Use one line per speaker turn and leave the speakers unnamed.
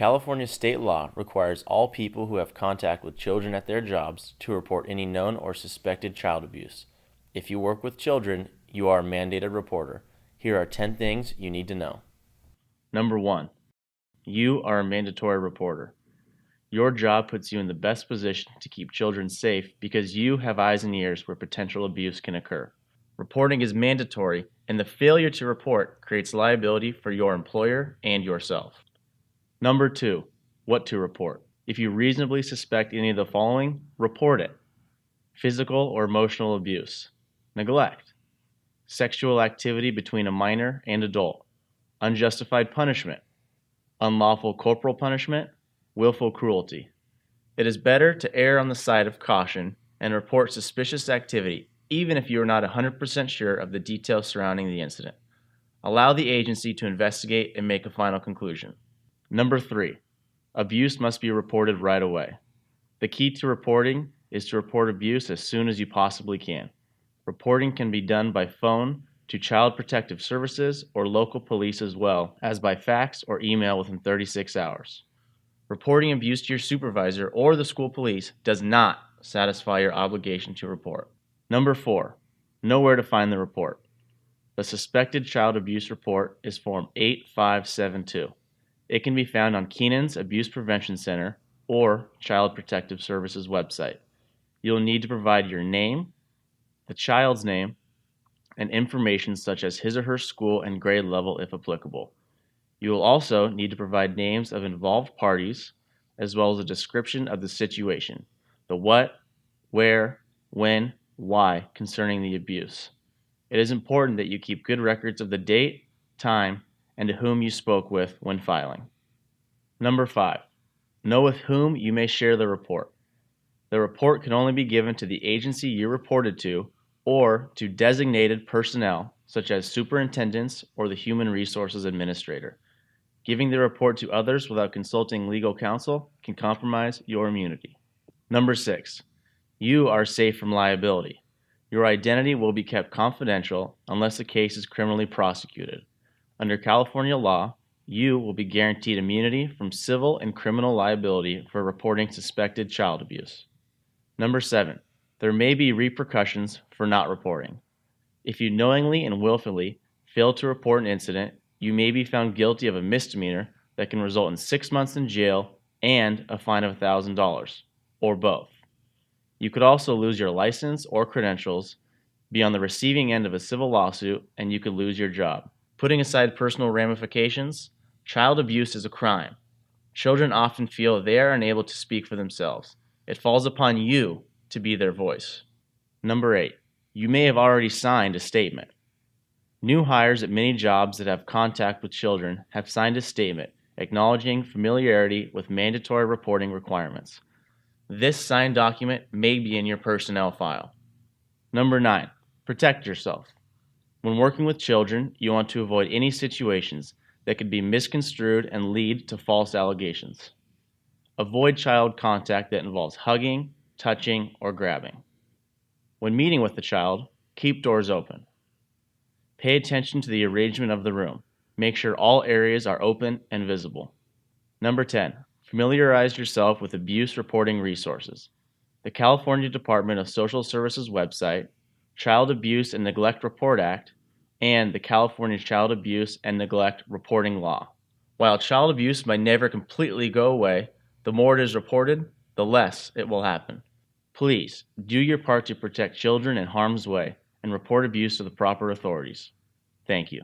California state law requires all people who have contact with children at their jobs to report any known or suspected child abuse. If you work with children, you are a mandated reporter. Here are 10 things you need to know. Number 1. You are a mandatory reporter. Your job puts you in the best position to keep children safe because you have eyes and ears where potential abuse can occur. Reporting is mandatory, and the failure to report creates liability for your employer and yourself. Number 2. What to report. If you reasonably suspect any of the following, report it. Physical or emotional abuse, neglect, sexual activity between a minor and adult, unjustified punishment, unlawful corporal punishment, willful cruelty. It is better to err on the side of caution and report suspicious activity, even if you are not 100% sure of the details surrounding the incident. Allow the agency to investigate and make a final conclusion. Number 3. Abuse must be reported right away. The key to reporting is to report abuse as soon as you possibly can. Reporting can be done by phone to Child Protective Services or local police as well as by fax or email within 36 hours. Reporting abuse to your supervisor or the school police does not satisfy your obligation to report. Number 4. Know where to find the report. The Suspected Child Abuse Report is Form 8572. It can be found on Keenan's Abuse Prevention Center or Child Protective Services website. You'll need to provide your name, the child's name, and information such as his or her school and grade level if applicable. You will also need to provide names of involved parties as well as a description of the situation, the what, where, when, why concerning the abuse. It is important that you keep good records of the date, time, and to whom you spoke with when filing. Number 5. Know with whom you may share the report. The report can only be given to the agency you reported to or to designated personnel such as superintendents or the Human Resources Administrator. Giving the report to others without consulting legal counsel can compromise your immunity. Number 6. You are safe from liability. Your identity will be kept confidential unless the case is criminally prosecuted. Under California law, you will be guaranteed immunity from civil and criminal liability for reporting suspected child abuse. Number 7. There may be repercussions for not reporting. If you knowingly and willfully fail to report an incident, you may be found guilty of a misdemeanor that can result in 6 months in jail and a fine of $1,000, or both. You could also lose your license or credentials, be on the receiving end of a civil lawsuit, and you could lose your job. Putting aside personal ramifications, child abuse is a crime. Children often feel they are unable to speak for themselves. It falls upon you to be their voice. Number 8. You may have already signed a statement. New hires at many jobs that have contact with children have signed a statement acknowledging familiarity with mandatory reporting requirements. This signed document may be in your personnel file. Number 9. Protect yourself. When working with children, you want to avoid any situations that could be misconstrued and lead to false allegations. Avoid child contact that involves hugging, touching, or grabbing. When meeting with the child, keep doors open. Pay attention to the arrangement of the room. Make sure all areas are open and visible. Number 10. Familiarize yourself with abuse reporting resources. The California Department of Social Services website, Child Abuse and Neglect Report Act, and the California Child Abuse and Neglect Reporting Law. While child abuse might never completely go away, the more it is reported, the less it will happen. Please do your part to protect children in harm's way and report abuse to the proper authorities. Thank you.